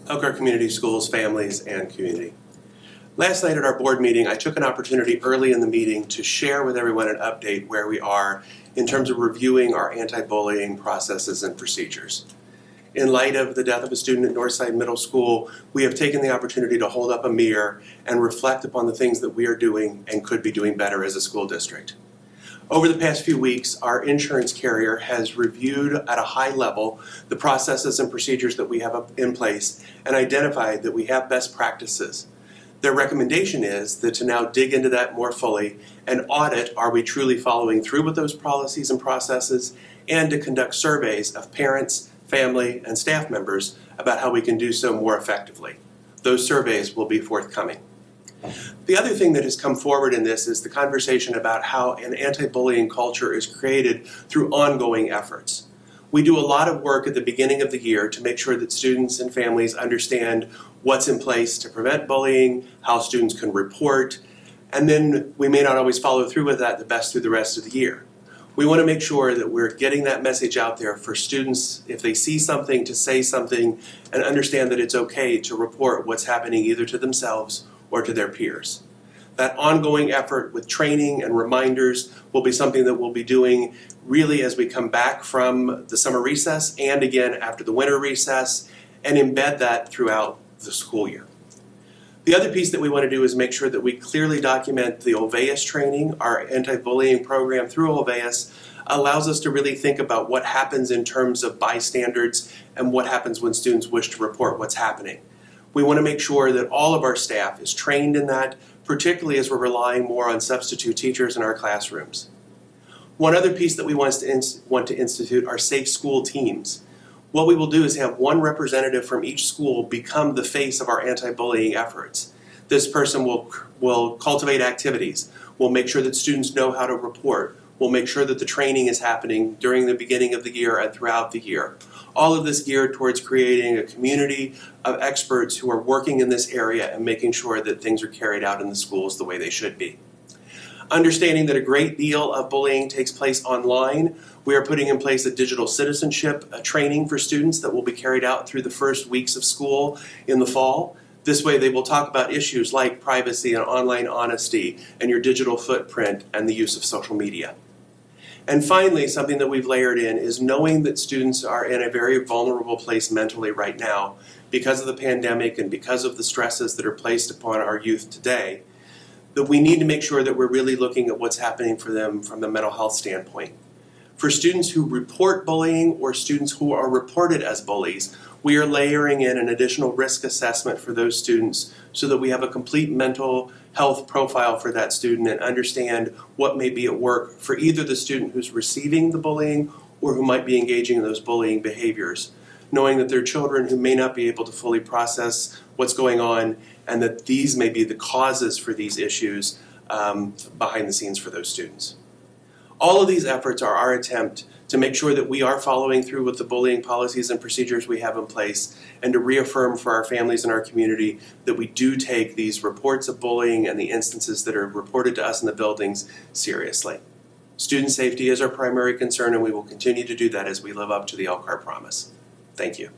Elkhart Community Schools, families, and community. Last night at our board meeting, I took an opportunity early in the meeting to share with everyone an update where we are in terms of reviewing our anti-bullying processes and procedures. In light of the death of a student at Northside Middle School, we have taken the opportunity to hold up a mirror and reflect upon the things that we are doing and could be doing better as a school district. Over the past few weeks, our insurance carrier has reviewed at a high level the processes and procedures that we have in place and identified that we have best practices. Their recommendation is that to now dig into that more fully and audit, are we truly following through with those policies and processes, and to conduct surveys of parents, family, and staff members about how we can do so more effectively. Those surveys will be forthcoming. The other thing that has come forward in this is the conversation about how an anti-bullying culture is created through ongoing efforts. We do a lot of work at the beginning of the year to make sure that students and families understand what's in place to prevent bullying, how students can report, and then we may not always follow through with that the best through the rest of the year. We want to make sure that we're getting that message out there for students, if they see something, to say something and understand that it's okay to report what's happening either to themselves or to their peers. That ongoing effort with training and reminders will be something that we'll be doing really as we come back from the summer recess and again after the winter recess, and embed that throughout the school year. The other piece that we want to do is make sure that we clearly document the Olveus training. Our anti-bullying program through Olveus allows us to really think about what happens in terms of bystanders and what happens when students wish to report what's happening. We want to make sure that all of our staff is trained in that, particularly as we're relying more on substitute teachers in our classrooms. One other piece that we want to institute are safe school teams. What we will do is have one representative from each school become the face of our anti-bullying efforts. This person will cultivate activities, will make sure that students know how to report, will make sure that the training is happening during the beginning of the year and throughout the year. All of this geared towards creating a community of experts who are working in this area and making sure that things are carried out in the schools the way they should be. Understanding that a great deal of bullying takes place online, we are putting in place a digital citizenship training for students that will be carried out through the first weeks of school in the fall. This way they will talk about issues like privacy and online honesty and your digital footprint and the use of social media. And finally, something that we've layered in is knowing that students are in a very vulnerable place mentally right now because of the pandemic and because of the stresses that are placed upon our youth today, that we need to make sure that we're really looking at what's happening for them from the mental health standpoint. For students who report bullying or students who are reported as bullies, we are layering in an additional risk assessment for those students so that we have a complete mental health profile for that student and understand what may be at work for either the student who's receiving the bullying or who might be engaging in those bullying behaviors, knowing that they're children who may not be able to fully process what's going on and that these may be the causes for these issues behind the scenes for those students. All of these efforts are our attempt to make sure that we are following through with the bullying policies and procedures we have in place and to reaffirm for our families and our community that we do take these reports of bullying and the instances that are reported to us in the buildings seriously. Student safety is our primary concern, and we will continue to do that as we live up to the Elkhart promise. Thank you.